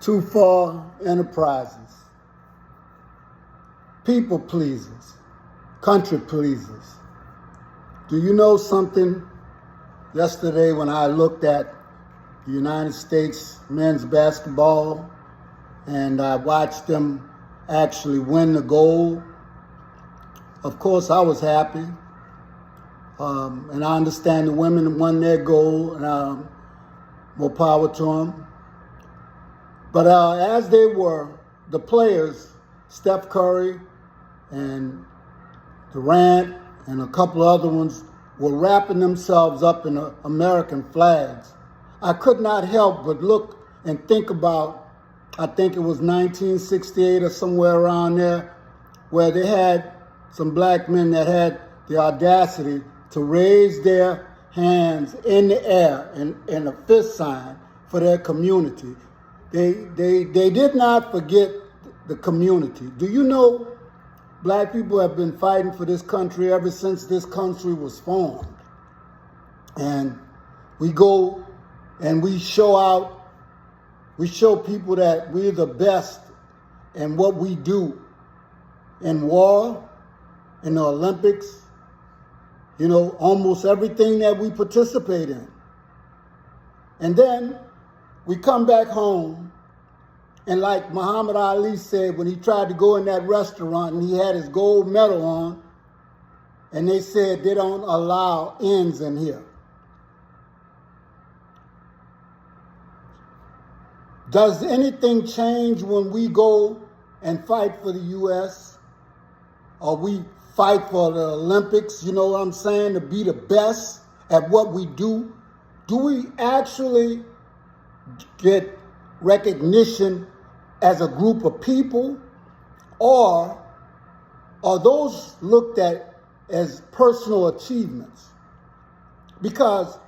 Too far enterprises, people pleasers, country pleasers. Do you know something? Yesterday when I looked at the United States men's basketball and I watched them actually win the gold, of course I was happy. And I understand the women won their gold, and more power to them. But as they were, the players, Steph Curry and Durant and a couple other ones, were wrapping themselves up in American flags, I could not help but look and think about, I think it was 1968 or somewhere around there, where they had some black men that had the audacity to raise their hands in the air in a fist sign for their community. They did not forget the community. Do you know black people have been fighting for this country ever since this country was formed? And we go and we show people that we're the best in what we do in war, in the Olympics, almost everything that we participate in. And then we come back home, and like Muhammad Ali said when he tried to go in that restaurant and he had his gold medal on, and they said they don't allow ends in here. Does anything change when we go and fight for the U.S. or we fight for the Olympics, you know what I'm saying, to be the best at what we do? Do we actually get recognition as a group of people, or are those looked at as personal achievements? Because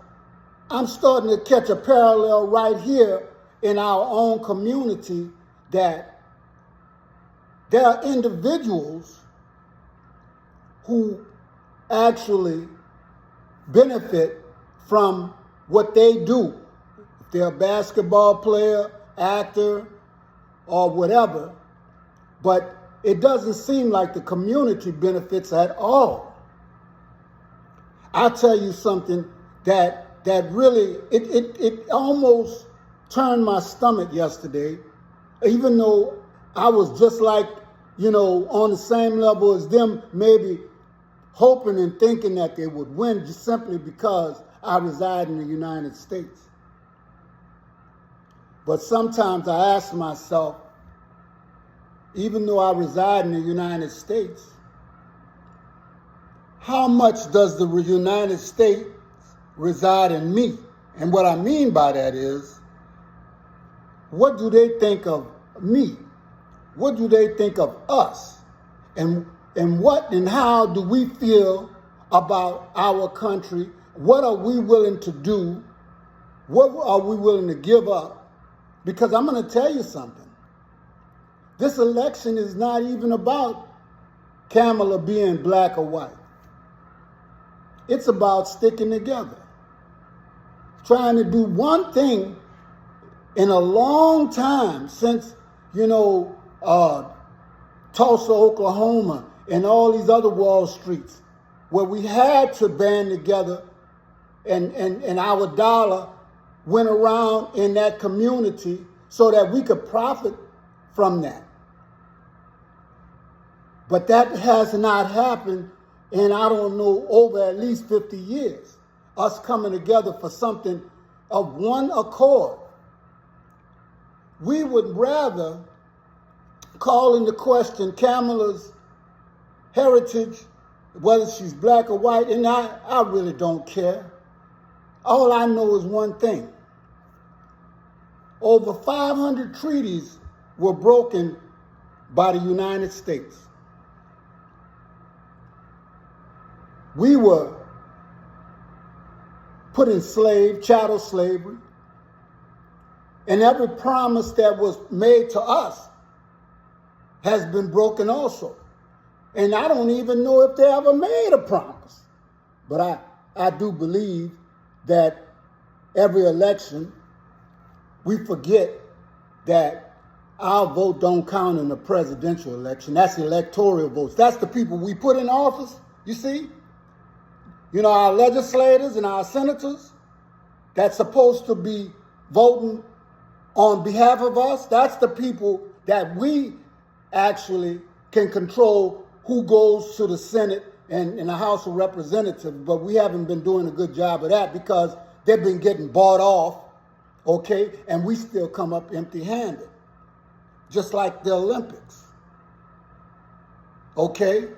I'm starting to catch a parallel right here in our own community that there are individuals who actually benefit from what they do. If they're a basketball player, actor, or whatever, but it doesn't seem like the community benefits at all. I'll tell you something that really, it almost turned my stomach yesterday, even though I was just like, on the same level as them, maybe hoping and thinking that they would win just simply because I reside in the United States. But sometimes I ask myself, even though I reside in the United States, how much does the United States reside in me? And what I mean by that is, what do they think of me? What do they think of us? And what and how do we feel about our country? What are we willing to do? What are we willing to give up? Because I'm going to tell you something. This election is not even about Kamala being black or white. It's about sticking together. Trying to do one thing in a long time since, Tulsa, Oklahoma, and all these other Wall Streets, where we had to band together and our dollar went around in that community so that we could profit from that. But that has not happened in, I don't know, over at least 50 years. Us coming together for something of one accord. We would rather call into question Kamala's heritage, whether she's black or white, and I really don't care. All I know is one thing. Over 500 treaties were broken by the United States. We were put in chattel slavery, and every promise that was made to us has been broken also. And I don't even know if they ever made a promise. But I do believe that every election we forget that our vote don't count in the presidential election. That's electoral votes. That's the people we put in office, you see? You know, our legislators and our senators that's supposed to be voting on behalf of us, that's the people that we actually can control who goes to the Senate and the House of Representatives. But we haven't been doing a good job of that because they've been getting bought off, okay? And we still come up empty-handed, just like the Olympics, okay?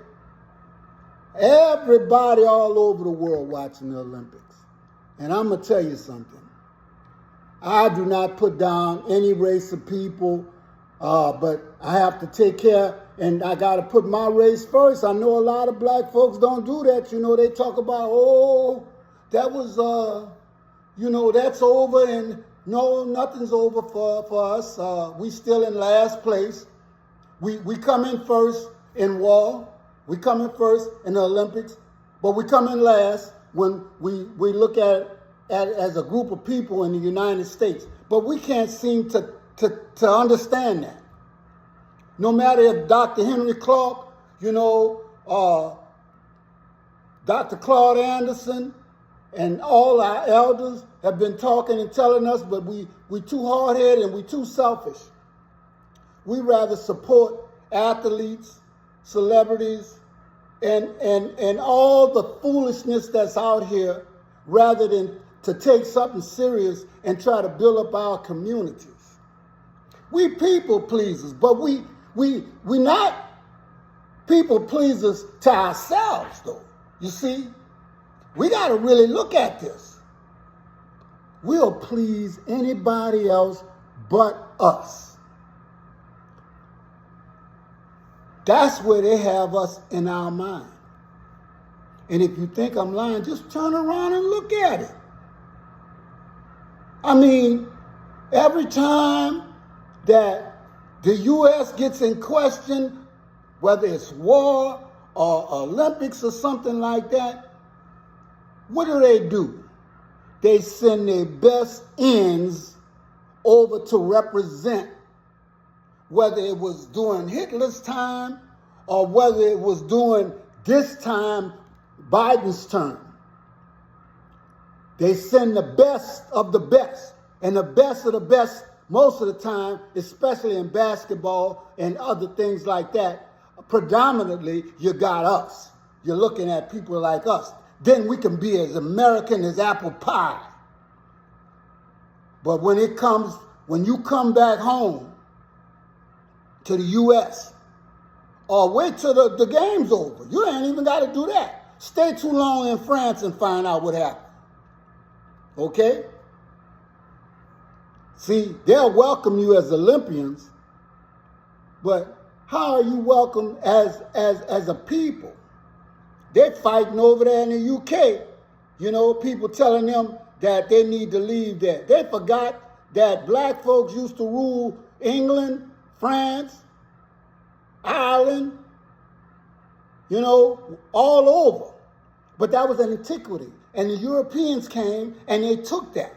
Everybody all over the world watching the Olympics. And I'm going to tell you something. I do not put down any race of people, but I have to take care, and I got to put my race first. I know a lot of black folks don't do that. You know, they talk about, oh, that was, you know, that's over, and no, nothing's over for us. We still in last place. We come in first in war. We come in first in the Olympics, but we come in last when we look at as a group of people in the United States. But we can't seem to understand that. No matter if Dr. Henry Clark, you know, Dr. Claude Anderson, and all our elders have been talking and telling us, but we too hard-headed and we too selfish. We rather support athletes, celebrities, and all the foolishness that's out here rather than to take something serious and try to build up our communities. We people pleasers, but we not people pleasers to ourselves, though. You see, we got to really look at this. We'll please anybody else but us. That's where they have us in our mind. And if you think I'm lying, just turn around and look at it. I mean, every time that the U.S. gets in question, whether it's war or Olympics or something like that, what do? They send their best ends over to represent, whether it was during Hitler's time or whether it was during this time, Biden's term. They send the best of the best, and the best of the best most of the time, especially in basketball and other things like that, predominantly you got us. You're looking at people like us. Then we can be as American as apple pie. But when you come back home to the U.S., or wait till the game's over. You ain't even got to do that. Stay too long in France and find out what happened. Okay? See, they'll welcome you as Olympians, but how are you welcome as a people? They're fighting over there in the UK. You know, people telling them that they need to leave there. They forgot that black folks used to rule England, France, Ireland, you know, all over. But that was an antiquity. And the Europeans came and they took that.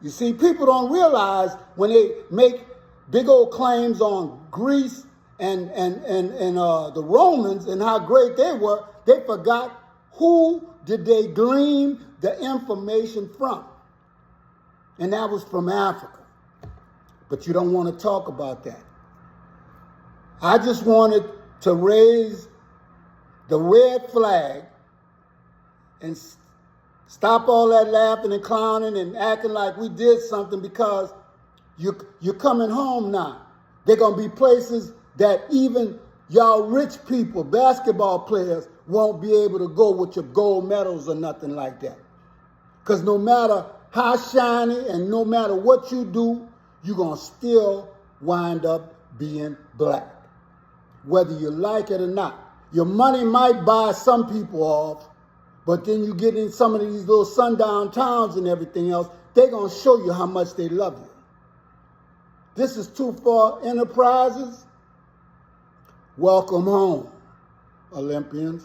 You see, people don't realize when they make big old claims on Greece and the Romans and how great they were, they forgot who did they glean the information from. And that was from Africa. But you don't want to talk about that. I just wanted to raise the red flag and stop all that laughing and clowning and acting like we did something, because you're coming home now. There are going to be places that even y'all rich people, basketball players, won't be able to go with your gold medals or nothing like that. Because no matter how shiny and no matter what you do, you're going to still wind up being black, whether you like it or not. Your money might buy some people off, but then you get in some of these little sundown towns and everything else, they're going to show you how much they love you. This is Too Far Enterprises. Welcome home, Olympians.